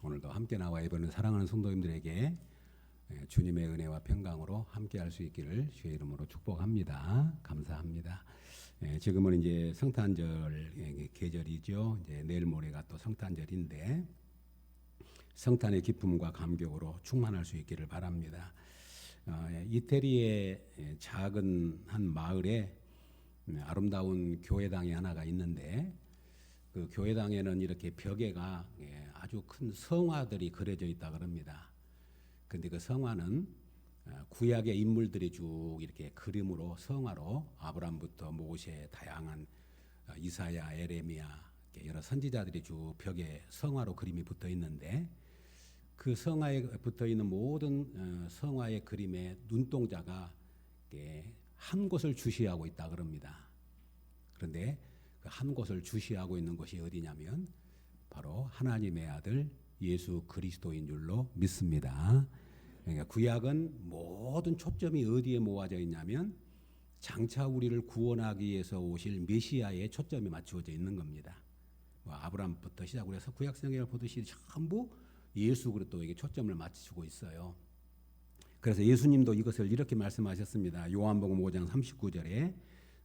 오늘도 함께 나와 예배는 사랑하는 성도님들에게 주님의 은혜와 평강으로 함께할 수 있기를 주의 이름으로 축복합니다. 감사합니다. 지금은 이제 성탄절 계절이죠. 이제 내일 모레가 또 성탄절인데 성탄의 기쁨과 감격으로 충만할 수 있기를 바랍니다. 이태리의 작은 한 마을에 아름다운 교회당이 하나가 있는데 그 교회당에는 이렇게 벽에가 아주 큰 성화들이 그려져 있다 그럽니다. 근데 그 성화는 구약의 인물들이 쭉 이렇게 그림으로 성화로 아브람부터 모세 다양한 이사야, 에레미야 여러 선지자들이 쭉 벽에 성화로 그림이 붙어 있는데 그 성화에 붙어 있는 모든 성화의 그림의 눈동자가 한 곳을 주시하고 있다 그럽니다. 그런데 그 한 곳을 주시하고 있는 곳이 어디냐면 바로 하나님의 아들 예수 그리스도인 줄로 믿습니다. 그러니까 구약은 모든 초점이 어디에 모아져 있냐면 장차 우리를 구원하기 위해서 오실 메시아에 초점이 맞추어져 있는 겁니다. 아브라함부터 시작으로 해서 구약 성경을 보듯이 전부 예수 그리스도에게 초점을 맞추고 있어요. 그래서 예수님도 이것을 이렇게 말씀하셨습니다. 요한복음 5장 39절에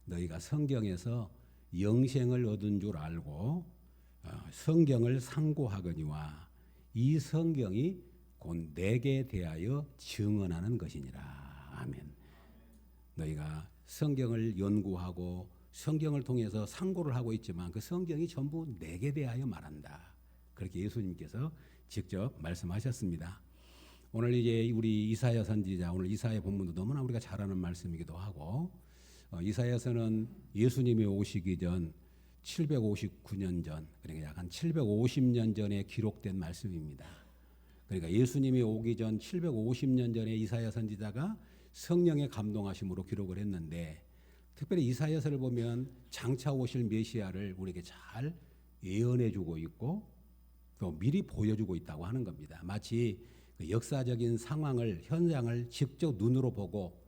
너희가 성경에서 영생을 얻은 줄 알고 성경을 상고하거니와 이 성경이 곧 내게 대하여 증언하는 것이니라. 아멘. 너희가 성경을 연구하고 성경을 통해서 상고를 하고 있지만 그 성경이 전부 내게 대하여 말한다. 그렇게 예수님께서 직접 말씀하셨습니다. 오늘 이제 우리 이사야 선지자 오늘 이사야 본문도 너무나 우리가 잘 아는 말씀이기도 하고 이사야서는 예수님이 오시기 전 759년 전 그러니까 약 한 750년 전에 기록된 말씀입니다. 그러니까 예수님이 오기 전 750년 전에 이사야 선지자가 성령의 감동하심으로 기록을 했는데 특별히 이사야서를 보면 장차 오실 메시아를 우리에게 잘 예언해 주고 있고 또 미리 보여주고 있다고 하는 겁니다. 마치 그 역사적인 상황을 현장을 직접 눈으로 보고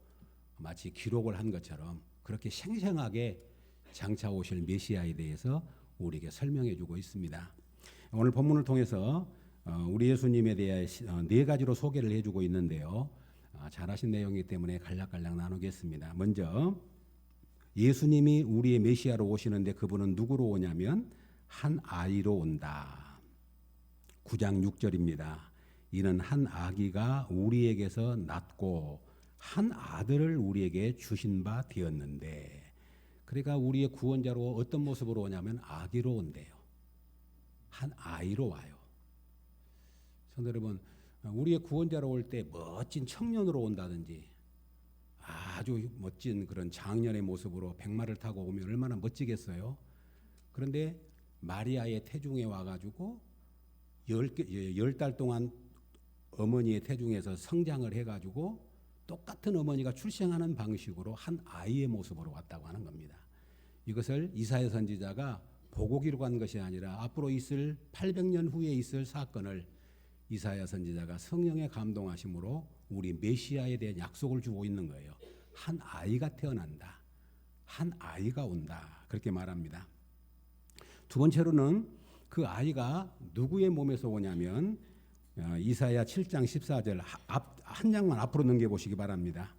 마치 기록을 한 것처럼 그렇게 생생하게 장차 오실 메시아에 대해서 우리에게 설명해 주고 있습니다. 오늘 본문을 통해서 우리 예수님에 대해 네 가지로 소개를 해주고 있는데요. 잘하신 내용이기 때문에 간략간략 나누겠습니다. 먼저 예수님이 우리의 메시아로 오시는데 그분은 누구로 오냐면 한 아이로 온다. 9장 6절입니다. 이는 한 아기가 우리에게서 낳고 한 아들을 우리에게 주신 바 되었는데 그러니까 우리의 구원자로 어떤 모습으로 오냐면 아기로 온대요. 한 아이로 와요. 성도 여러분 우리의 구원자로 올 때 멋진 청년으로 온다든지 아주 멋진 그런 장년의 모습으로 백마를 타고 오면 얼마나 멋지겠어요. 그런데 마리아의 태중에 와가지고 10달 동안 어머니의 태중에서 성장을 해가지고 똑같은 어머니가 출생하는 방식으로 한 아이의 모습으로 왔다고 하는 겁니다. 이것을 이사야 선지자가 보고 기록한 것이 아니라 앞으로 있을 800년 후에 있을 사건을 이사야 선지자가 성령의 감동하심으로 우리 메시아에 대한 약속을 주고 있는 거예요. 한 아이가 태어난다. 한 아이가 온다. 그렇게 말합니다. 두 번째로는 그 아이가 누구의 몸에서 오냐면 이사야 7장 14절 한 장만 앞으로 넘겨보시기 바랍니다.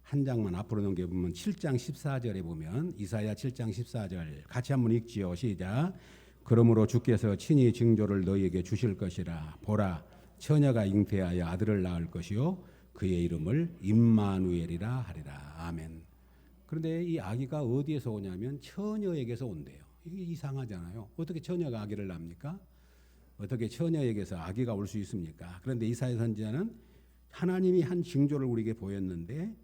한 장만 앞으로 넘겨보면 7장 14절에 보면 이사야 7장 14절 같이 한번 읽지요. 시작. 그러므로 주께서 친히 징조를 너희에게 주실 것이라. 보라 처녀가 잉태하여 아들을 낳을 것이요 그의 이름을 임마누엘이라 하리라. 아멘. 그런데 이 아기가 어디에서 오냐면 처녀에게서 온대요. 이게 이상하잖아요. 어떻게 처녀가 아기를 낳습니까? 어떻게 처녀에게서 아기가 올 수 있습니까? 그런데 이사야 선지자는 하나님이 한 징조를 우리에게 보였는데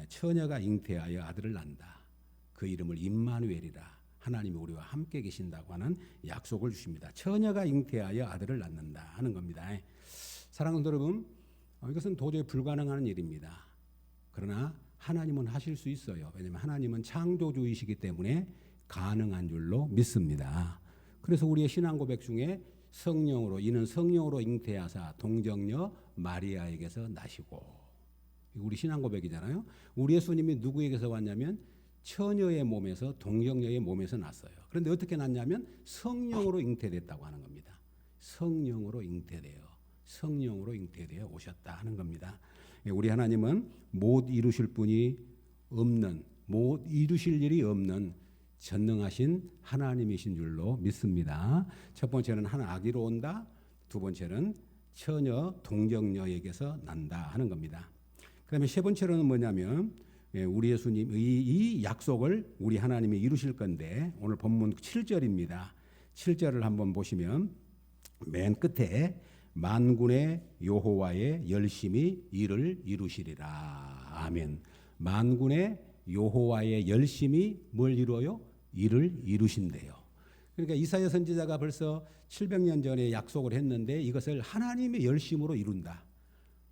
처녀가 잉태하여 아들을 낳는다. 그 이름을 임마누엘이라. 하나님이 우리와 함께 계신다고 하는 약속을 주십니다. 처녀가 잉태하여 아들을 낳는다 하는 겁니다. 사랑하는 여러분, 이것은 도저히 불가능한 일입니다. 그러나 하나님은 하실 수 있어요. 왜냐하면 하나님은 창조주이시기 때문에 가능한 줄로 믿습니다. 그래서 우리의 신앙 고백 중에 성령으로 이는 성령으로 잉태하사 동정녀 마리아에게서 나시고 우리 신앙 고백이잖아요. 우리 예수님이 누구에게서 왔냐면 처녀의 몸에서 동정녀의 몸에서 났어요. 그런데 어떻게 났냐면 성령으로 잉태됐다고 하는 겁니다. 성령으로 잉태되어 오셨다 하는 겁니다. 우리 하나님은 못 이루실 분이 없는, 못 이루실 일이 없는 전능하신 하나님이신 줄로 믿습니다. 첫 번째는 한 아기로 온다. 두 번째는 처녀 동정녀에게서 난다 하는 겁니다. 그다음에 세 번째로는 뭐냐면 우리 예수님 이 약속을 우리 하나님이 이루실 건데 오늘 본문 7절입니다. 7절을 한번 보시면 맨 끝에 만군의 여호와의 열심히 일을 이루시리라. 아멘. 만군의 여호와의 열심히 뭘 이루어요? 일을 이루신대요. 그러니까 이사야 선지자가 벌써 700년 전에 약속을 했는데 이것을 하나님의 열심으로 이룬다.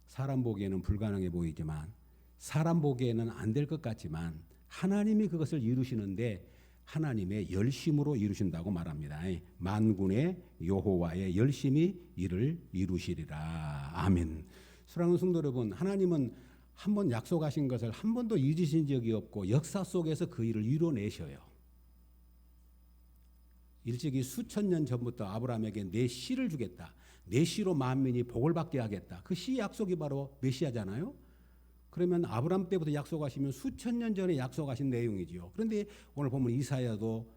사람 보기에는 불가능해 보이지만 사람 보기에는 안 될 것 같지만 하나님이 그것을 이루시는데 하나님의 열심으로 이루신다고 말합니다. 만군의 여호와의 열심히 일을 이루시리라. 아멘. 사랑하는 성도 여러분, 하나님은 한 번 약속하신 것을 한 번도 잊으신 적이 없고 역사 속에서 그 일을 이뤄내셔요. 일찍이 수천 년 전부터 아브라함에게 내 씨를 주겠다. 내 씨로 만민이 복을 받게 하겠다. 그 씨 약속이 바로 메시아잖아요. 그러면 아브라함 때부터 약속하시면 수천 년 전에 약속하신 내용이지요. 그런데 오늘 보면 이사야도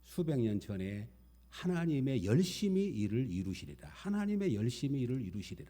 수백 년 전에 하나님의 열심히 일을 이루시리라. 하나님의 열심히 일을 이루시리라.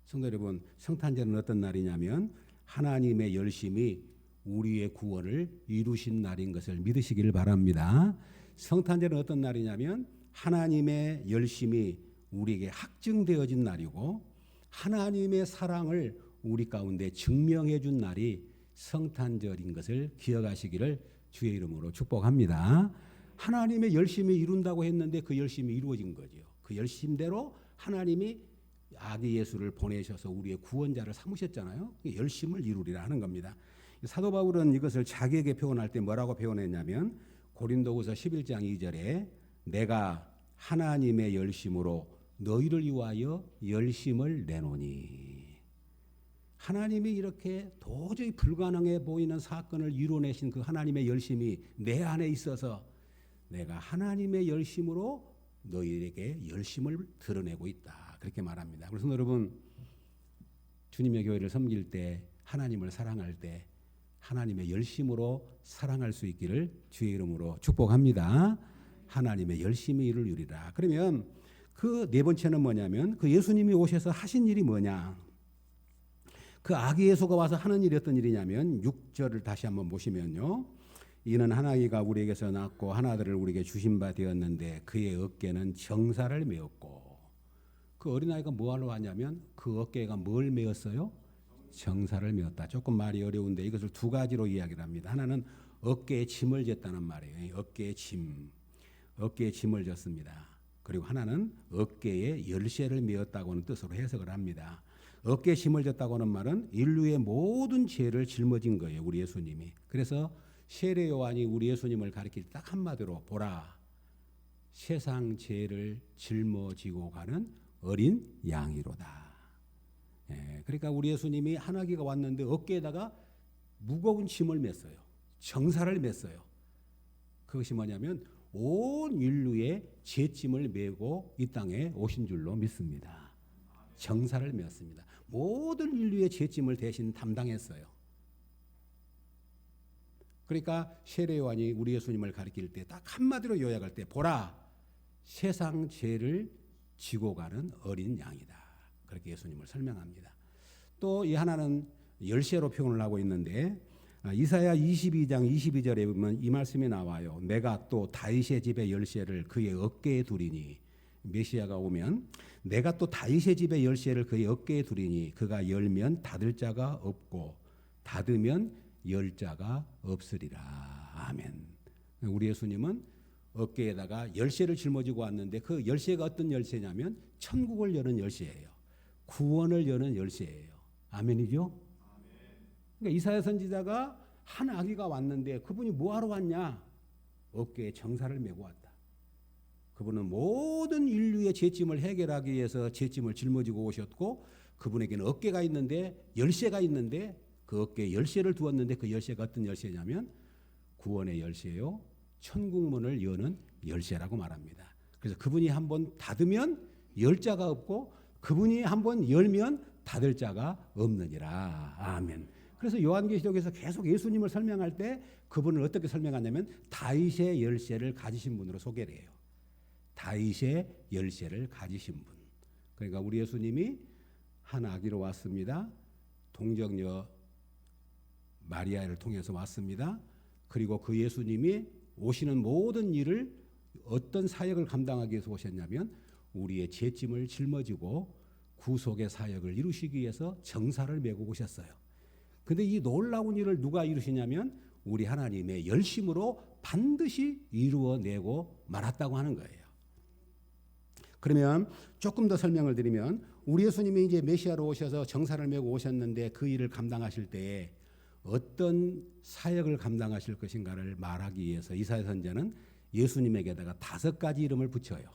성도 여러분, 성탄절은 어떤 날이냐면 하나님의 열심히 우리의 구원을 이루신 날인 것을 믿으시기를 바랍니다. 성탄절은 어떤 날이냐면 하나님의 열심히 우리에게 확증되어진 날이고 하나님의 사랑을 우리 가운데 증명해 준 날이 성탄절인 것을 기억하시기를 주의 이름으로 축복합니다. 하나님의 열심히 이룬다고 했는데 그 열심이 이루어진 거죠. 그 열심대로 하나님이 아기 예수를 보내셔서 우리의 구원자를 삼으셨잖아요. 열심을 이루리라 하는 겁니다. 사도 바울은 이것을 자기에게 표현할 때 뭐라고 표현했냐면 고린도후서 11장 2절에 내가 하나님의 열심으로 너희를 위하여 열심을 내노니. 하나님이 이렇게 도저히 불가능해 보이는 사건을 이뤄내신 그 하나님의 열심이 내 안에 있어서 내가 하나님의 열심으로 너희에게 열심을 드러내고 있다. 그렇게 말합니다. 그래서 여러분 주님의 교회를 섬길 때 하나님을 사랑할 때 하나님의 열심으로 사랑할 수 있기를 주의 이름으로 축복합니다. 하나님의 열심히 일을 이루리라. 그러면 그 네 번째는 뭐냐면 그 예수님이 오셔서 하신 일이 뭐냐. 그 아기 예수가 와서 하는 일이 어떤 일이냐면 6절을 다시 한번 보시면요. 이는 한 아기가 우리에게서 낳고 한 아들을 우리에게 주신 바 되었는데 그의 어깨는 정사를 메었고 그 어린아이가 뭐하러 왔냐면 그 어깨가 뭘 메었어요? 정사를 메었다. 조금 말이 어려운데 이것을 두 가지로 이야기를 합니다. 하나는 어깨에 짐을 졌다는 말이에요. 어깨에 짐을 졌습니다. 그리고 하나는 어깨에 열쇠를 메었다고 하는 뜻으로 해석을 합니다. 어깨에 짐을 졌다고 하는 말은 인류의 모든 죄를 짊어진 거예요. 우리 예수님이. 그래서 세례 요한이 우리 예수님을 가리킬 때 딱 한마디로 보라. 세상 죄를 짊어지고 가는 어린 양이로다. 그러니까 우리 예수님이 한 아기가 왔는데 어깨에다가 무거운 짐을 맸어요. 정사를 맸어요. 그것이 뭐냐면 온 인류의 죄짐을 메고 이 땅에 오신 줄로 믿습니다. 정사를 메었습니다. 모든 인류의 죄짐을 대신 담당했어요. 그러니까 세례 요한이 우리 예수님을 가리킬 때 딱 한마디로 요약할 때 보라 세상 죄를 지고 가는 어린 양이다. 그렇게 예수님을 설명합니다. 또 이 하나는 열쇠로 표현을 하고 있는데 이사야 22장 22절에 보면 이 말씀이 나와요. 내가 또 다윗의 집의 열쇠를 그의 어깨에 두리니 메시아가 오면 내가 또 다윗의 집의 열쇠를 그의 어깨에 두리니 그가 열면 닫을 자가 없고 닫으면 열 자가 없으리라. 아멘. 우리 예수님은 어깨에다가 열쇠를 짊어지고 왔는데 그 열쇠가 어떤 열쇠냐면 천국을 여는 열쇠예요. 구원을 여는 열쇠예요. 아멘이죠? 그러니까 이사야 선지자가 한 아기가 왔는데 그분이 뭐하러 왔냐? 어깨에 정사를 메고 왔다. 그분은 모든 인류의 죄짐을 해결하기 위해서 죄짐을 짊어지고 오셨고 그분에게는 어깨가 있는데 열쇠가 있는데 그 어깨에 열쇠를 두었는데 그 열쇠가 어떤 열쇠냐면 구원의 열쇠요. 천국문을 여는 열쇠라고 말합니다. 그래서 그분이 한번 닫으면 열 자가 없고 그분이 한번 열면 닫을 자가 없느니라. 아멘. 그래서 요한계시록에서 계속 예수님을 설명할 때 그분을 어떻게 설명하냐면 다윗의 열쇠를 가지신 분으로 소개를 해요. 다윗의 열쇠를 가지신 분. 그러니까 우리 예수님이 한 아기로 왔습니다. 동정녀 마리아를 통해서 왔습니다. 그리고 그 예수님이 오시는 모든 일을 어떤 사역을 감당하기 위해서 오셨냐면 우리의 죄짐을 짊어지고 구속의 사역을 이루시기 위해서 정사를 메고 오셨어요. 근데 이 놀라운 일을 누가 이루시냐면 우리 하나님의 열심으로 반드시 이루어내고 말았다고 하는 거예요. 그러면 조금 더 설명을 드리면 우리 예수님이 이제 메시아로 오셔서 정사를 메고 오셨는데 그 일을 감당하실 때에 어떤 사역을 감당하실 것인가를 말하기 위해서 이사야 선지자는 예수님에게다가 5가지 이름을 붙여요.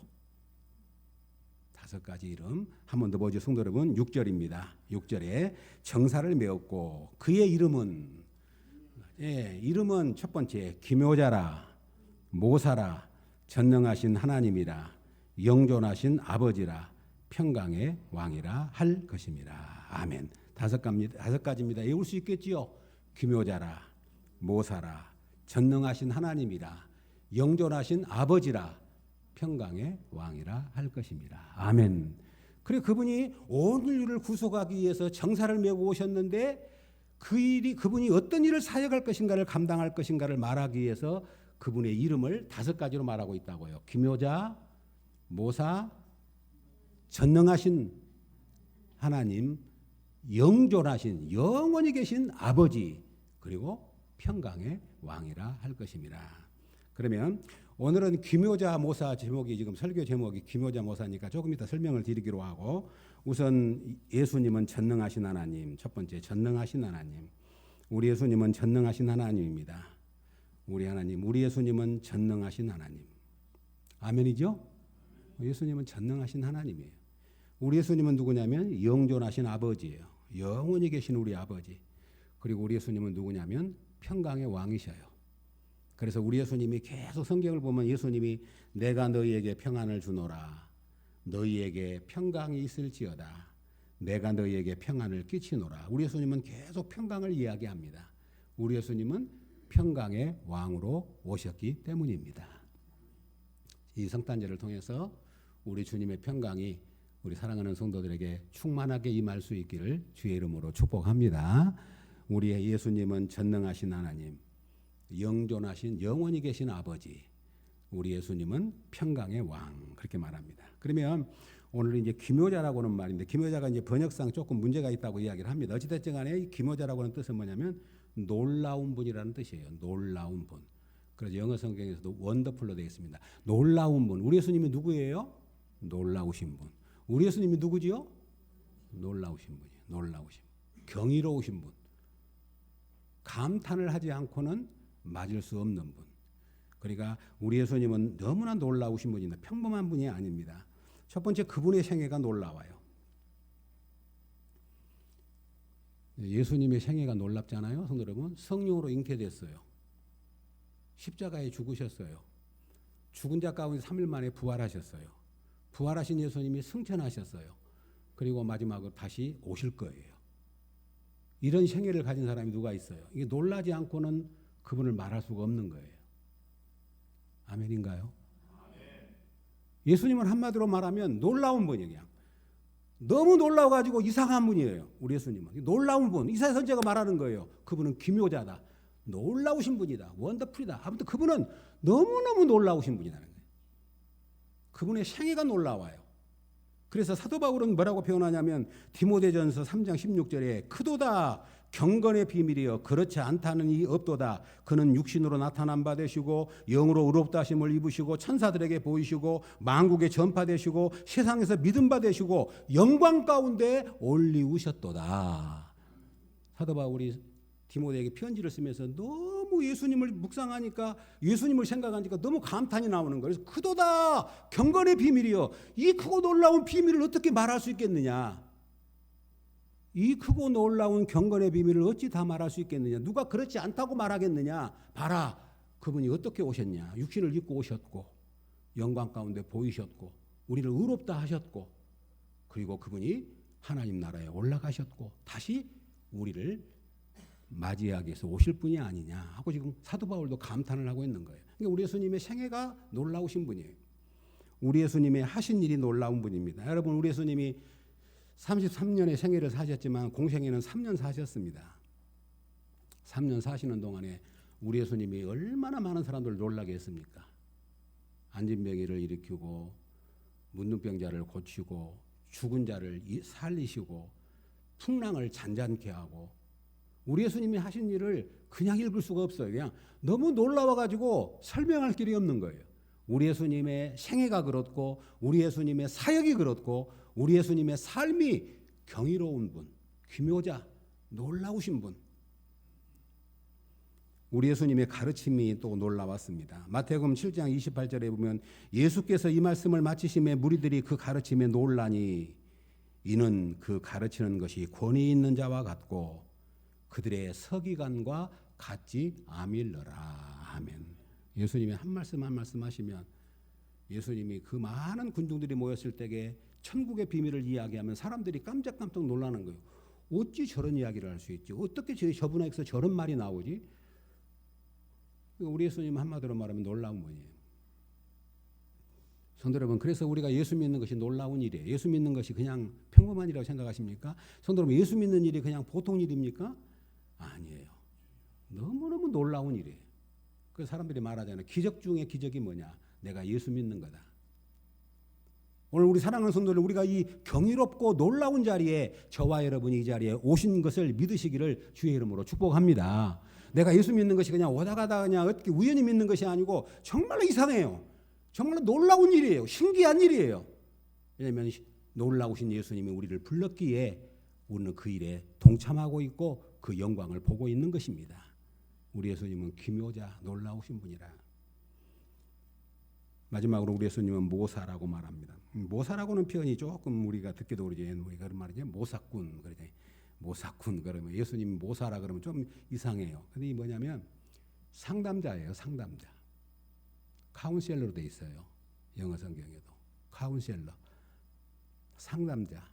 5가지 이름. 한 번 더 보죠. 성도 여러분, 6절입니다. 6절에 정사를 메었고 그의 이름은 이름은 첫 번째 기묘자라, 모사라, 전능하신 하나님이라, 영존하신 아버지라, 평강의 왕이라 할 것입니다. 아멘. 5가지입니다. 외울 수 있겠지요? 기묘자라, 모사라, 전능하신 하나님이라, 영존하신 아버지라, 평강의 왕이라 할 것입니다. 아멘. 그래 그분이 온 인류를 구속하기 위해서 정사를 메고 오셨는데 그분이 어떤 일을 사역할 것인가를 감당할 것인가를 말하기 위해서 그분의 이름을 5가지로 말하고 있다고요. 기묘자, 모사, 전능하신 하나님, 영존하신 영원히 계신 아버지, 그리고 평강의 왕이라 할 것입니다. 그러면 오늘은 기묘자 모사 제목이 지금 설교 제목이 기묘자 모사니까 조금 이따 설명을 드리기로 하고 우선 예수님은 전능하신 하나님, 첫 번째 전능하신 하나님. 우리 예수님은 전능하신 하나님입니다. 우리 하나님, 우리 예수님은 전능하신 하나님. 아멘이죠? 예수님은 전능하신 하나님이에요. 우리 예수님은 누구냐면 영존하신 아버지예요. 영원히 계신 우리 아버지. 그리고 우리 예수님은 누구냐면 평강의 왕이셔요. 그래서 우리 예수님이 계속 성경을 보면 예수님이 내가 너희에게 평안을 주노라. 너희에게 평강이 있을지어다. 내가 너희에게 평안을 끼치노라. 우리 예수님은 계속 평강을 이야기합니다. 우리 예수님은 평강의 왕으로 오셨기 때문입니다. 이 성탄절을 통해서 우리 주님의 평강이 우리 사랑하는 성도들에게 충만하게 임할 수 있기를 주의 이름으로 축복합니다. 우리의 예수님은 전능하신 하나님, 영존하신 영원히 계신 아버지, 우리 예수님은 평강의 왕, 그렇게 말합니다. 그러면 오늘 이제 기묘자라고는 말인데 기묘자가 이제 번역상 조금 문제가 있다고 이야기를 합니다. 어찌됐든 간에 이 기묘자라고 하는 뜻은 뭐냐면 놀라운 분이라는 뜻이에요. 놀라운 분. 그래서 영어 성경에서도 원더풀로 되어 있습니다. 놀라운 분. 우리 예수님이 누구예요? 놀라우신 분. 우리 예수님이 누구지요? 놀라우신 분이에요. 놀라우신 분. 경이로우신 분. 감탄을 하지 않고는 맞을 수 없는 분. 그러니까 우리 예수님은 너무나 놀라우신 분입니다. 평범한 분이 아닙니다. 첫 번째 그분의 생애가 놀라워요. 예수님의 생애가 놀랍잖아요. 성도 여러분, 성령으로 잉태됐어요. 십자가에 죽으셨어요. 죽은 자 가운데 3일 만에 부활하셨어요. 부활하신 예수님이 승천하셨어요. 그리고 마지막으로 다시 오실 거예요. 이런 생애를 가진 사람이 누가 있어요? 이게 놀라지 않고는 그분을 말할 수가 없는 거예요. 아멘인가요? 예수님은 한마디로 말하면 놀라운 분이에요. 그냥. 너무 놀라워가지고 이상한 분이에요. 우리 예수님은. 놀라운 분. 이사야 선지자가 말하는 거예요. 그분은 기묘자다. 놀라우신 분이다. 원더풀이다. 아무튼 그분은 너무너무 놀라우신 분이라는 거예요. 그분의 생애가 놀라워요. 그래서 사도 바울은 뭐라고 표현하냐면 디모데전서 3장 16절에 크도다 경건의 비밀이여 그렇지 않다는 이 없도다. 그는 육신으로 나타난 바 되시고 영으로 의롭다 하심을 입으시고 천사들에게 보이시고 만국에 전파되시고 세상에서 믿음 받으시고 영광 가운데 올리우셨도다. 사도 바울이 디모데에게 편지를 쓰면서 너무 예수님을 묵상하니까 예수님을 생각하니까 너무 감탄이 나오는 거예요. 그래서 크도다 경건의 비밀이여. 이 크고 놀라운 비밀을 어떻게 말할 수 있겠느냐. 이 크고 놀라운 경건의 비밀을 어찌 다 말할 수 있겠느냐. 누가 그렇지 않다고 말하겠느냐. 봐라 그분이 어떻게 오셨냐. 육신을 입고 오셨고 영광 가운데 보이셨고 우리를 의롭다 하셨고 그리고 그분이 하나님 나라에 올라가셨고 다시 우리를 맞이하기 위해서 오실 분이 아니냐 하고 지금 사도 바울도 감탄을 하고 있는 거예요. 그러니까 우리 예수님의 생애가 놀라우신 분이에요. 우리 예수님의 하신 일이 놀라운 분입니다. 여러분 우리 예수님이 33년의 생애를 사셨지만 공생애는 3년 사셨습니다. 3년 사시는 동안에 우리 예수님이 얼마나 많은 사람들을 놀라게 했습니까? 안진병이를 일으키고 문둥병자를 고치고 죽은 자를 살리시고 풍랑을 잔잔케 하고 우리 예수님이 하신 일을 그냥 읽을 수가 없어요. 그냥 너무 놀라워가지고 설명할 길이 없는 거예요. 우리 예수님의 생애가 그렇고 우리 예수님의 사역이 그렇고 우리 예수님의 삶이 경이로운 분, 기묘자, 놀라우신 분. 우리 예수님의 가르침이 또 놀라웠습니다. 마태복음 7장 28절에 보면 예수께서 이 말씀을 마치심에 무리들이 그 가르침에 놀라니 이는 그 가르치는 것이 권위 있는 자와 같고 그들의 서기관과 같지 아밀러라. 아멘. 예수님이 한 말씀 한 말씀 하시면 예수님이 그 많은 군중들이 모였을 때에 천국의 비밀을 이야기하면 사람들이 깜짝깜짝 놀라는 거예요. 어찌 저런 이야기를 할 수 있지? 어떻게 저분에게서 저런 말이 나오지? 우리 예수님 한마디로 말하면 놀라운 분이에요. 성도 여러분, 그래서 우리가 예수 믿는 것이 놀라운 일이에요. 예수 믿는 것이 그냥 평범한 일이라고 생각하십니까? 성도 여러분, 예수 믿는 일이 그냥 보통 일입니까? 아니에요. 너무너무 놀라운 일이에요. 그래서 사람들이 말하잖아요. 기적 중에 기적이 뭐냐? 내가 예수 믿는 거다. 오늘 우리 사랑하는 성도들, 우리가 이 경이롭고 놀라운 자리에 저와 여러분이 이 자리에 오신 것을 믿으시기를 주의 이름으로 축복합니다. 내가 예수 믿는 것이 그냥 오다 가다 그냥 어떻게 우연히 믿는 것이 아니고 정말로 이상해요. 정말로 놀라운 일이에요. 신기한 일이에요. 왜냐하면 놀라우신 예수님이 우리를 불렀기에 우리는 그 일에 동참하고 있고 그 영광을 보고 있는 것입니다. 우리 예수님은 기묘자, 놀라우신 분이라. 마지막으로 우리 예수님은 모사라고 말합니다. 모사라고는 표현이 조금 우리가 듣기도 그러지. 우리가 그런 말이죠. 모사꾼 그러지. 모사꾼 그러면 예수님 모사라 그러면 좀 이상해요. 근데 이 뭐냐면 상담자예요. 상담자. 카운셀러로 돼 있어요. 영어 성경에도 카운셀러, 상담자.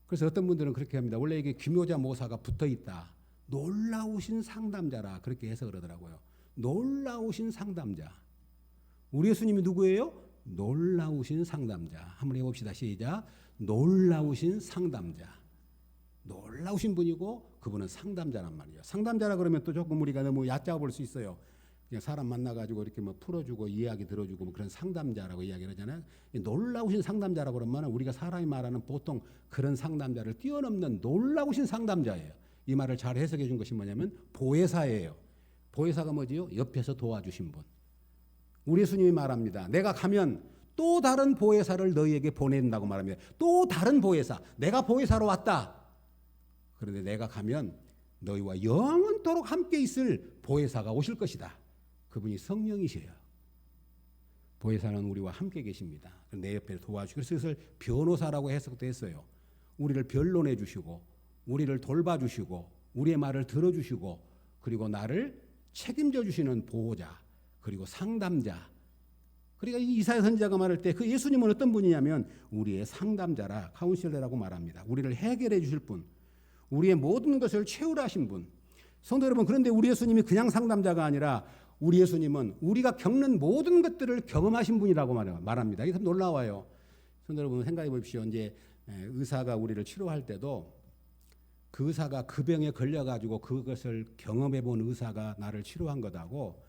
그래서 어떤 분들은 그렇게 합니다. 원래 이게 기묘자 모사가 붙어 있다. 놀라우신 상담자라 그렇게 해서 그러더라고요. 놀라우신 상담자. 우리 예수님이 누구예요? 놀라우신 상담자. 한번 해봅시다. 시작. 놀라우신 상담자. 놀라우신 분이고 그분은 상담자란 말이에요. 상담자라 그러면 또 조금 우리가 너무 얕잡아 볼 수 있어요. 그냥 사람 만나가지고 이렇게 뭐 풀어주고 이야기 들어주고 뭐 그런 상담자라고 이야기를 하잖아요. 놀라우신 상담자라고 그러면 우리가 사람이 말하는 보통 그런 상담자를 뛰어넘는 놀라우신 상담자예요. 이 말을 잘 해석해 준 것이 뭐냐면 보혜사예요. 보혜사가 뭐지요? 옆에서 도와주신 분. 우리 예수님이 말합니다. 내가 가면 또 다른 보혜사를 너희에게 보낸다고 말합니다. 또 다른 보혜사. 내가 보혜사로 왔다. 그런데 내가 가면 너희와 영원토록 함께 있을 보혜사가 오실 것이다. 그분이 성령이셔요. 보혜사는 우리와 함께 계십니다. 내 옆에 도와주시고 그래서 이것을 변호사라고 해석도 했어요. 우리를 변론해 주시고 우리를 돌봐주시고 우리의 말을 들어주시고 그리고 나를 책임져 주시는 보호자 그리고 상담자. 그러니까 이사야 선지자가 말할 때 그 예수님은 어떤 분이냐면 우리의 상담자라 카운셀러라고 말합니다. 우리를 해결해 주실 분, 우리의 모든 것을 채우라 하신 분. 성도 여러분, 그런데 우리 예수님이 그냥 상담자가 아니라 우리 예수님은 우리가 겪는 모든 것들을 경험하신 분이라고 말합니다. 이게 참 놀라워요. 성도 여러분 생각해 보십시오. 이제 의사가 우리를 치료할 때도 그 의사가 그 병에 걸려가지고 그것을 경험해 본 의사가 나를 치료한 것하고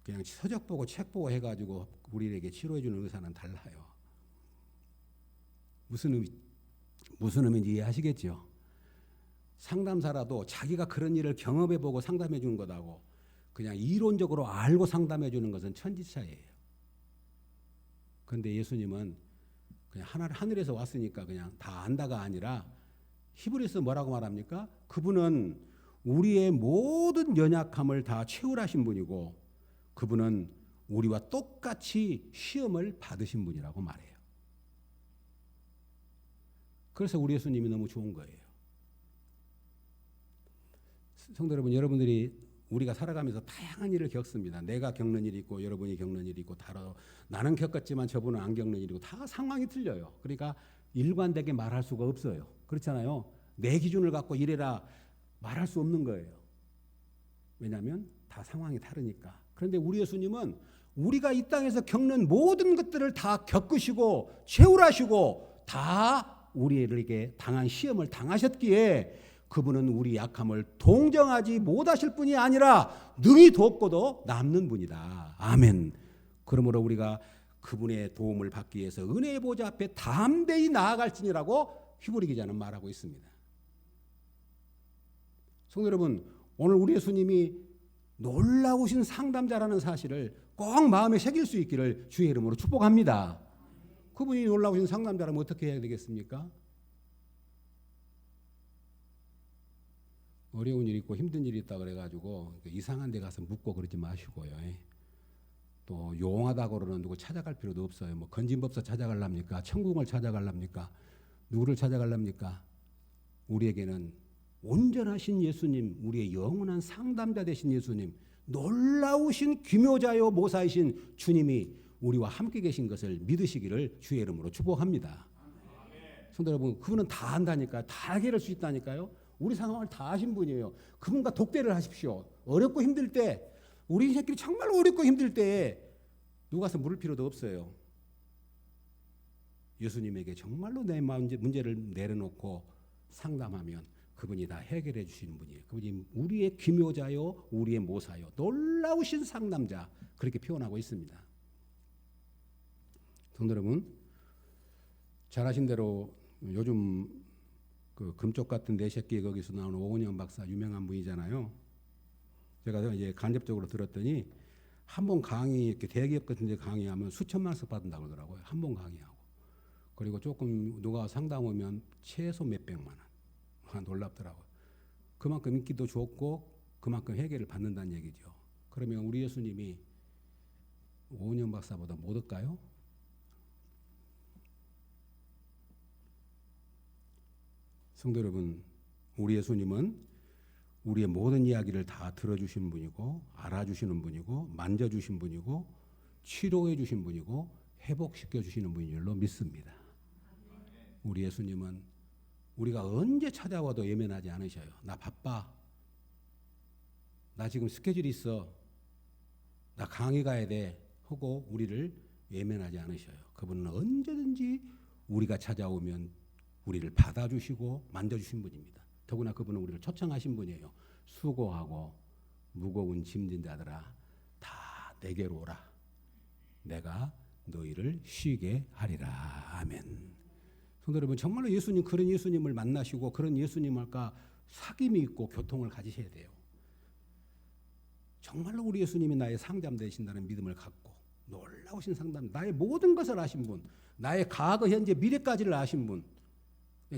그냥 서적 보고 책 보고 해가지고 우리에게 치료해 주는 의사는 달라요. 무슨 의미인지 이해하시겠죠? 상담사라도 자기가 그런 일을 경험해 보고 상담해 주는 것하고 그냥 이론적으로 알고 상담해 주는 것은 천지차이예요. 그런데 예수님은 그냥 하늘에서 왔으니까 그냥 다 안다가 아니라 히브리서 뭐라고 말합니까? 그분은 우리의 모든 연약함을 다 채울하신 분이고 그분은 우리와 똑같이 시험을 받으신 분이라고 말해요. 그래서 우리 예수님이 너무 좋은 거예요. 성도 여러분, 여러분들이 우리가 살아가면서 다양한 일을 겪습니다. 내가 겪는 일이 있고 여러분이 겪는 일이 있고 다르고 나는 겪었지만 저분은 안 겪는 일이고 다 상황이 틀려요. 그러니까 일관되게 말할 수가 없어요. 그렇잖아요. 내 기준을 갖고 이래라 말할 수 없는 거예요. 왜냐하면 다 상황이 다르니까. 그런데 우리 예수님은 우리가 이 땅에서 겪는 모든 것들을 다 겪으시고 채울하시고 다 우리에게 당한 시험을 당하셨기에 그분은 우리 약함을 동정하지 못하실 뿐이 아니라 능히 돕고도 남는 분이다. 아멘. 그러므로 우리가 그분의 도움을 받기 위해서 은혜의 보좌 앞에 담대히 나아갈지니라고 히브리 기자는 말하고 있습니다. 성도 여러분, 오늘 우리 예수님이 놀라우신 상담자라는 사실을 꼭 마음에 새길 수 있기를 주의 이름으로 축복합니다. 그분이 놀라우신 상담자라면 어떻게 해야 되겠습니까? 어려운 일이 있고 힘든 일이 있다 그래가지고 이상한 데 가서 묻고 그러지 마시고요. 또 용하다고 그러는 누구 찾아갈 필요도 없어요. 뭐 건진법사 찾아갈랍니까? 천국을 찾아갈랍니까? 누구를 찾아갈랍니까? 우리에게는 온전하신 예수님, 우리의 영원한 상담자 되신 예수님, 놀라우신 귀묘자요 모사이신 주님이 우리와 함께 계신 것을 믿으시기를 주의 이름으로 축복합니다. 성도 여러분, 그분은 다 안다니까요. 다 해결할 수 있다니까요. 우리 상황을 다 아신 분이에요. 그분과 독대를 하십시오. 어렵고 힘들 때, 우리 인생길이 정말로 어렵고 힘들 때에 누구 가서 물을 필요도 없어요. 예수님에게 정말로 내 문제를 내려놓고 상담하면 그분이 다 해결해 주시는 분이에요. 그분이 우리의 기묘자요, 우리의 모사요, 놀라우신 상담자, 그렇게 표현하고 있습니다. 성도 여러분, 잘 아신 대로 요즘 그 금쪽 같은 내 새끼 거기서 나오는 오은영 박사 유명한 분이잖아요. 제가 이제 간접적으로 들었더니 한 번 강의, 이렇게 대기업 같은 데 강의하면 수천만 원씩 받는다고 그러더라고요. 한 번 강의하고. 그리고 조금 누가 상담 오면 최소 몇백만 원. 놀랍더라고요. 그만큼 인기도 좋고 그만큼 해결을 받는다는 얘기죠. 그러면 우리 예수님이 오은영 박사보다 못할까요? 성도 여러분, 우리 예수님은 우리의 모든 이야기를 다 들어주신 분이고 알아주시는 분이고 만져주신 분이고 치료해 주신 분이고 회복시켜 주시는 분인 줄로 믿습니다. 우리 예수님은 우리가 언제 찾아와도 예면하지 않으셔요. 나 바빠. 나 지금 스케줄이 있어. 나 강의 가야 돼. 하고 우리를 예면하지 않으셔요. 그분은 언제든지 우리가 찾아오면 우리를 받아주시고 만져주신 분입니다. 더구나 그분은 우리를 초청하신 분이에요. 수고하고 무거운 짐진 자들아 다 내게로 오라. 내가 너희를 쉬게 하리라. 아멘. 성도 여러분, 정말로 예수님, 그런 예수님을 만나시고 그런 예수님과 사귐이 있고 교통을 가지셔야 돼요. 정말로 우리 예수님이 나의 상담 되신다는 믿음을 갖고 놀라우신 상담, 나의 모든 것을 아신 분, 나의 과거, 현재, 미래까지를 아신 분,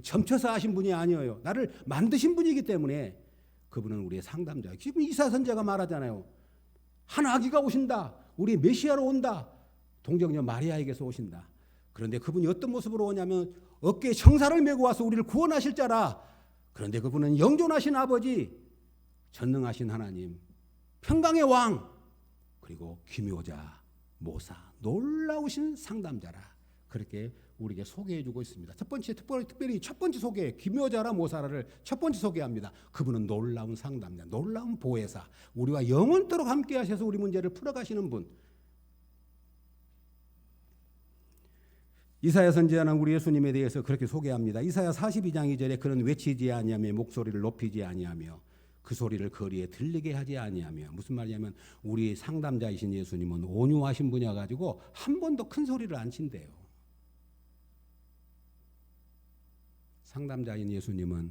점쳐서 아신 분이 아니에요. 나를 만드신 분이기 때문에 그분은 우리의 상담자. 지금 이사야 선지자가 말하잖아요. 한 아기가 오신다. 우리 메시아로 온다. 동정녀 마리아에게서 오신다. 그런데 그분이 어떤 모습으로 오냐면 어깨에 청사를 메고 와서 우리를 구원하실 자라. 그런데 그분은 영존하신 아버지, 전능하신 하나님, 평강의 왕, 그리고 기묘자, 모사, 놀라우신 상담자라. 그렇게 우리에게 소개해주고 있습니다. 특별히 첫 번째 소개, 기묘자라 모사라를 첫 번째 소개합니다. 그분은 놀라운 상담자, 놀라운 보혜사, 우리와 영원토록 함께 하셔서 우리 문제를 풀어가시는 분. 이사야 선지자는 우리 예수님에 대해서 그렇게 소개합니다. 이사야 42장 2절에 그는 외치지 아니하며 목소리를 높이지 아니하며 그 소리를 거리에 들리게 하지 아니하며, 무슨 말이냐면 우리 상담자이신 예수님은 온유하신 분이어 가지고 한 번도 큰 소리를 안 친대요. 상담자인 예수님은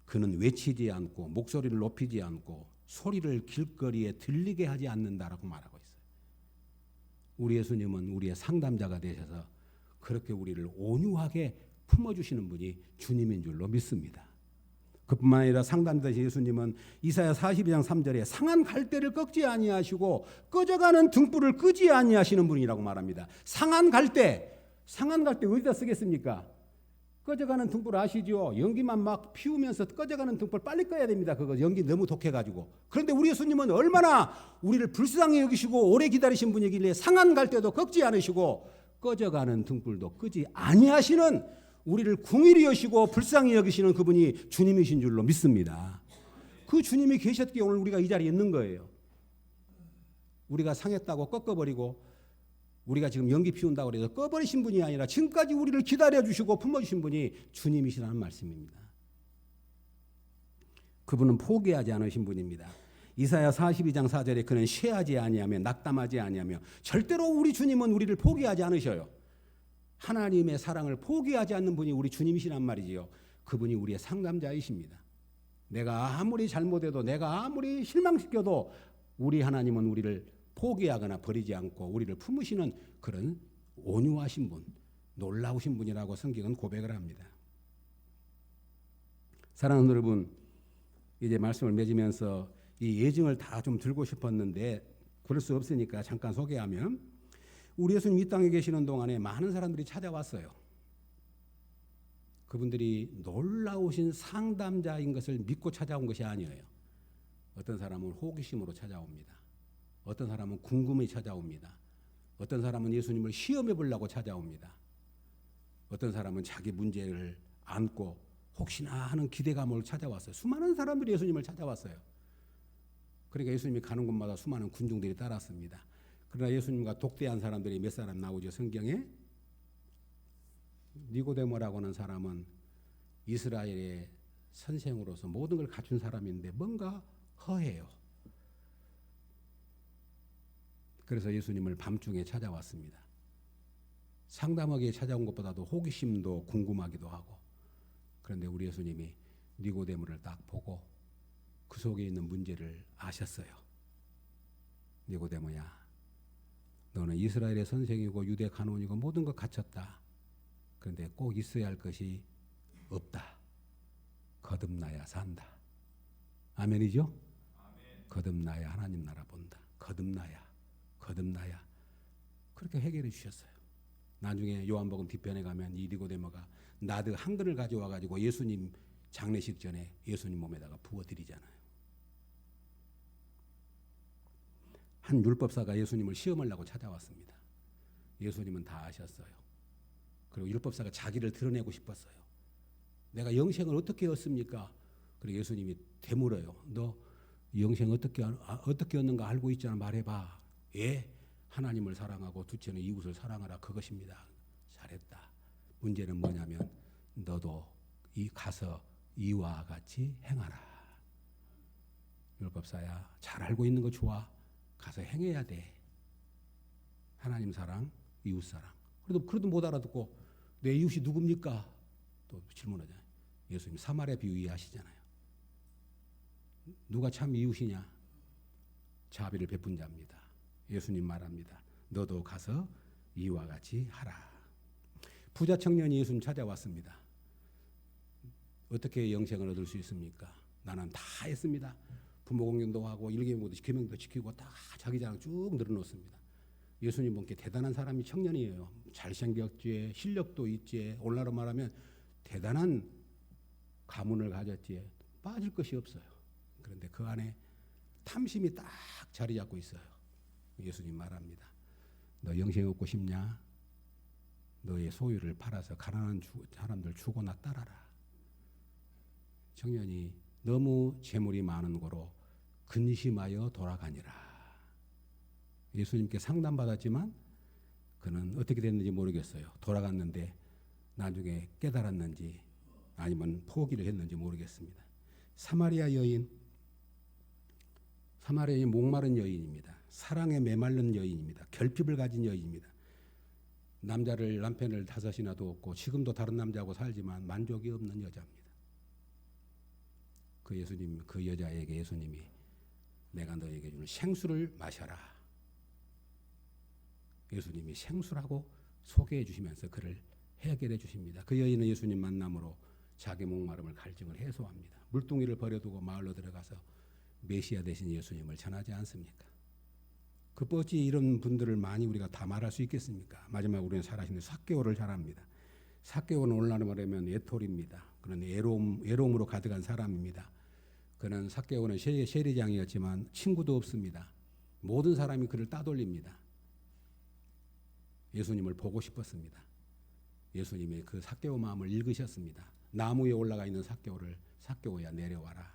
그는 외치지 않고 목소리를 높이지 않고 소리를 길거리에 들리게 하지 않는다라고 말하고 있어요. 우리 예수님은 우리의 상담자가 되셔서 그렇게 우리를 온유하게 품어주시는 분이 주님인 줄로 믿습니다. 그뿐만 아니라 상담자신 예수님은 이사야 42장 3절에 상한 갈대를 꺾지 아니하시고 꺼져가는 등불을 끄지 아니하시는 분이라고 말합니다. 상한 갈대 어디다 쓰겠습니까? 꺼져가는 등불 아시죠? 연기만 막 피우면서 꺼져가는 등불 빨리 꺼야 됩니다. 그거 연기 너무 독해가지고. 그런데 우리 예수님은 얼마나 우리를 불쌍히 여기시고 오래 기다리신 분이길래 상한 갈 때도 꺾지 않으시고 꺼져가는 등불도 끄지 아니하시는 우리를 궁일이 여시고 불쌍히 여기시는 그분이 주님이신 줄로 믿습니다. 그 주님이 계셨기에 오늘 우리가 이 자리에 있는 거예요. 우리가 상했다고 꺾어버리고 우리가 지금 연기 피운다고 해서 꺼버리신 분이 아니라 지금까지 우리를 기다려주시고 품어주신 분이 주님이시라는 말씀입니다. 그분은 포기하지 않으신 분입니다. 이사야 42장 4절에 그는 쇠하지 아니하며 낙담하지 아니하며 절대로 우리 주님은 우리를 포기하지 않으셔요. 하나님의 사랑을 포기하지 않는 분이 우리 주님이시란 말이지요. 그분이 우리의 상담자이십니다. 내가 아무리 잘못해도 내가 아무리 실망시켜도 우리 하나님은 우리를 포기하거나 버리지 않고 우리를 품으시는 그런 온유하신 분, 놀라우신 분이라고 성경은 고백을 합니다. 사랑하는 여러분, 이제 말씀을 맺으면서 이 예증을 다 좀 들고 싶었는데 그럴 수 없으니까 잠깐 소개하면 우리 예수님 이 땅에 계시는 동안에 많은 사람들이 찾아왔어요. 그분들이 놀라우신 상담자인 것을 믿고 찾아온 것이 아니에요. 어떤 사람은 호기심으로 찾아옵니다. 어떤 사람은 궁금히 찾아옵니다. 어떤 사람은 예수님을 시험해 보려고 찾아옵니다. 어떤 사람은 자기 문제를 안고 혹시나 하는 기대감을 찾아왔어요. 수많은 사람들이 예수님을 찾아왔어요. 그러니까 예수님이 가는 곳마다 수많은 군중들이 따랐습니다. 그러나 예수님과 독대한 사람들이 몇 사람 나오죠. 성경에 니고데모라고 하는 사람은 이스라엘의 선생으로서 모든 걸 갖춘 사람인데 뭔가 허해요. 그래서 예수님을 밤중에 찾아왔습니다. 상담하기에 찾아온 것보다도 호기심도 궁금하기도 하고. 그런데 우리 예수님이 니고데모를 딱 보고 그 속에 있는 문제를 아셨어요. 니고데모야, 너는 이스라엘의 선생이고 유대 간원이고 모든 것 갖췄다. 그런데 꼭 있어야 할 것이 없다. 거듭나야 산다. 아멘이죠? 아멘. 거듭나야 하나님 나라 본다. 거듭나야 그렇게 해결해 주셨어요. 나중에 요한복음 뒤편에 가면 이 니고데모가 나드 한 그릇을 가져와 가지고 예수님 장례식 전에 예수님 몸에다가 부어드리잖아요. 한 율법사가 예수님을 시험하려고 찾아왔습니다. 예수님은 다 아셨어요. 그리고 율법사가 자기를 드러내고 싶었어요. 내가 영생을 어떻게 얻습니까? 그리고 예수님이 되물어요. 너 영생 어떻게 얻는가 알고 있잖아. 말해봐. 예, 하나님을 사랑하고 둘째는 이웃을 사랑하라. 그것입니다. 잘했다. 문제는 뭐냐면 너도 가서 이와 같이 행하라. 율법사야, 잘 알고 있는 거 좋아. 가서 행해야 돼. 하나님 사랑, 이웃 사랑. 그래도 못 알아듣고 내 이웃이 누굽니까? 또 질문하잖아요. 예수님 사마리아 비유 이해하시잖아요. 누가 참 이웃이냐? 자비를 베푼 자입니다. 예수님 말합니다. 너도 가서 이와 같이 하라. 부자 청년이 예수님 찾아왔습니다. 어떻게 영생을 얻을 수 있습니까? 나는 다 했습니다. 부모 공경도 하고 일개명도 계명도 지키고 다 자기 자랑 쭉 늘어놓습니다. 예수님 분께 대단한 사람이 청년이에요. 잘생겼지, 실력도 있지, 오늘날로 말하면 대단한 가문을 가졌지, 빠질 것이 없어요. 그런데 그 안에 탐심이 딱 자리 잡고 있어요. 예수님 말합니다. 너 영생 얻고 싶냐? 너의 소유를 팔아서 가난한 사람들 주고 나 따라라. 청년이 너무 재물이 많은 고로 근심하여 돌아가니라. 예수님께 상담받았지만 그는 어떻게 됐는지 모르겠어요. 돌아갔는데 나중에 깨달았는지 아니면 포기를 했는지 모르겠습니다. 사마리아 여인 목마른 여인입니다. 사랑에 메말른 여인입니다. 결핍을 가진 여인입니다. 남편을 5이나 두었고 지금도 다른 남자하고 살지만 만족이 없는 여자입니다. 그 여자에게 예수님이 내가 너에게 주는 생수를 마셔라. 예수님이 생수라고 소개해 주시면서 그를 해결해 주십니다. 그 여인은 예수님 만남으로 자기 목마름을 갈증을 해소합니다. 물동이를 버려두고 마을로 들어가서 메시아 되신 예수님을 전하지 않습니까? 어찌 이런 분들을 많이 우리가 다 말할 수 있겠습니까? 마지막 우리는 살아있는 삭개오를 잘 압니다. 삭개오는 오늘날 말하면 애톨입니다. 그런 애로움으로 가득한 사람입니다. 그는 삭개오는 세리장이었지만 친구도 없습니다. 모든 사람이 그를 따돌립니다. 예수님을 보고 싶었습니다. 예수님이 그 삭개오 마음을 읽으셨습니다. 나무에 올라가 있는 삭개오를 삭개오야 내려와라.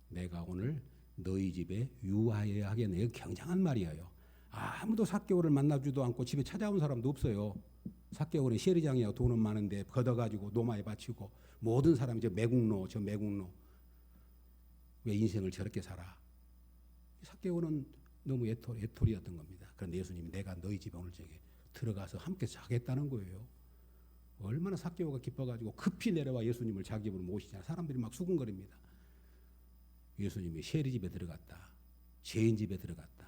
내가 오늘 너희 집에 유하여 하겠네. 이거 굉장한 말이에요. 아무도 삭개오를 만나주도 않고 집에 찾아온 사람도 없어요. 삭개오는 세리장이야. 돈은 많은데 걷어가지고 노마에 바치고 모든 사람이 저 매국노 왜 인생을 저렇게 살아. 삭개오는 너무 애톨이었던 겁니다. 그런데 예수님이 내가 너희 집에 오늘 저기 들어가서 함께 자겠다는 거예요. 얼마나 삭개오가 기뻐가지고 급히 내려와 예수님을 자기 집으로 모시잖아요. 사람들이 막 수군거립니다. 예수님이 세리 집에 들어갔다. 죄인 집에 들어갔다.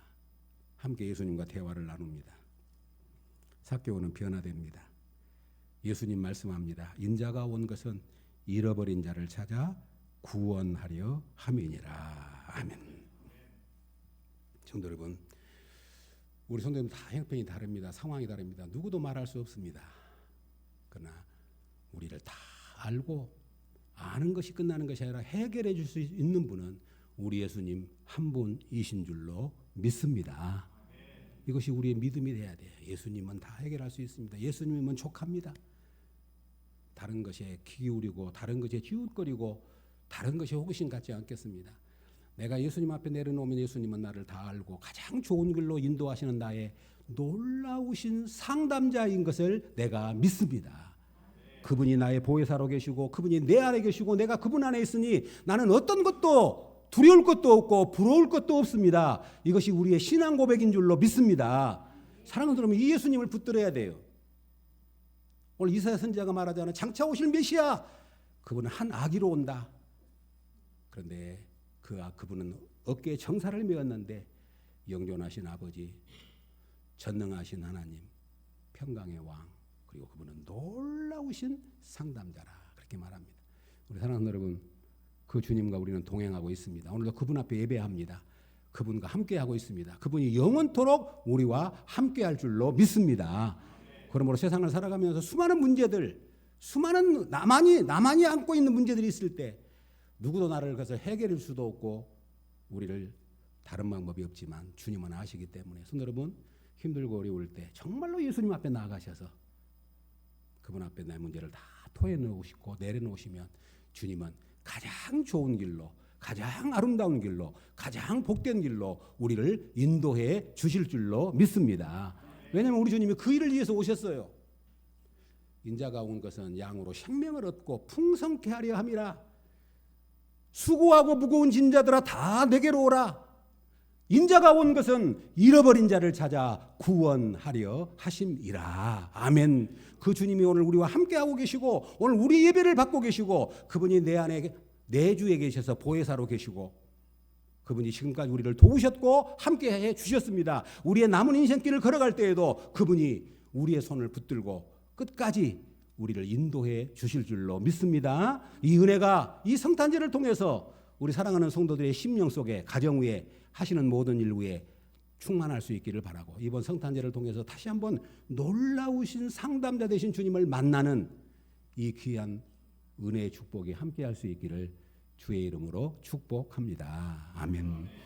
함께 예수님과 대화를 나눕니다. 삭개오는 변화됩니다. 예수님 말씀합니다. 인자가 온 것은 잃어버린 자를 찾아 구원하려 함이니라. 아멘. 성도 여러분, 우리 성도님 다 형편이 다릅니다. 상황이 다릅니다. 누구도 말할 수 없습니다. 그러나 우리를 다 알고 아는 것이 끝나는 것이 아니라 해결해 줄 수 있는 분은 우리 예수님 한 분이신 줄로 믿습니다. 이것이 우리의 믿음이 돼야 돼요. 예수님은 다 해결할 수 있습니다. 예수님은 족합니다. 다른 것에 귀 기울이고 다른 것에 기웃거리고 다른 것이 호기심 갖지 않겠습니다. 내가 예수님 앞에 내려놓으면 예수님은 나를 다 알고 가장 좋은 길로 인도하시는 나의 놀라우신 상담자인 것을 내가 믿습니다. 그분이 나의 보혜사로 계시고 그분이 내 안에 계시고 내가 그분 안에 있으니 나는 어떤 것도 두려울 것도 없고 부러울 것도 없습니다. 이것이 우리의 신앙 고백인 줄로 믿습니다. 사랑하는 여러분, 이 예수님을 붙들어야 돼요. 오늘 이사야 선지자가 말하잖아요. 장차 오실 메시아, 그분은 한 아기로 온다. 그런데 그분은 어깨에 정사를 메었는데 영존하신 아버지, 전능하신 하나님, 평강의 왕, 그리고 그분은 놀라우신 상담자라 그렇게 말합니다. 우리 사랑하는 여러분, 그 주님과 우리는 동행하고 있습니다. 오늘도 그분 앞에 예배합니다. 그분과 함께하고 있습니다. 그분이 영원토록 우리와 함께할 줄로 믿습니다. 그러므로 세상을 살아가면서 수많은 문제들, 수많은 나만이 안고 있는 문제들이 있을 때 누구도 나를 그래서 해결할 수도 없고 우리를 다른 방법이 없지만 주님은 아시기 때문에 성도 여러분, 힘들고 어려울 때 정말로 예수님 앞에 나아가셔서 그분 앞에 내 문제를 다 토해놓으시고 내려놓으시면 주님은 가장 좋은 길로, 가장 아름다운 길로, 가장 복된 길로 우리를 인도해 주실 줄로 믿습니다. 왜냐하면 우리 주님이 그 일을 위해서 오셨어요. 인자가 온 것은 양으로 생명을 얻고 풍성케 하려 함이라. 수고하고 무거운 짐자들아 다 내게로 오라. 인자가 온 것은 잃어버린 자를 찾아 구원하려 하심이라. 아멘. 그 주님이 오늘 우리와 함께하고 계시고 오늘 우리 예배를 받고 계시고 그분이 내 안에 내 주에 계셔서 보혜사로 계시고 그분이 지금까지 우리를 도우셨고 함께해 주셨습니다. 우리의 남은 인생길을 걸어갈 때에도 그분이 우리의 손을 붙들고 끝까지 우리를 인도해 주실 줄로 믿습니다. 이 은혜가 이 성탄절을 통해서 우리 사랑하는 성도들의 심령 속에 가정 위에 하시는 모든 일 위에 충만할 수 있기를 바라고 이번 성탄절을 통해서 다시 한번 놀라우신 상담자 되신 주님을 만나는 이 귀한 은혜의 축복이 함께할 수 있기를 주의 이름으로 축복합니다. 아멘.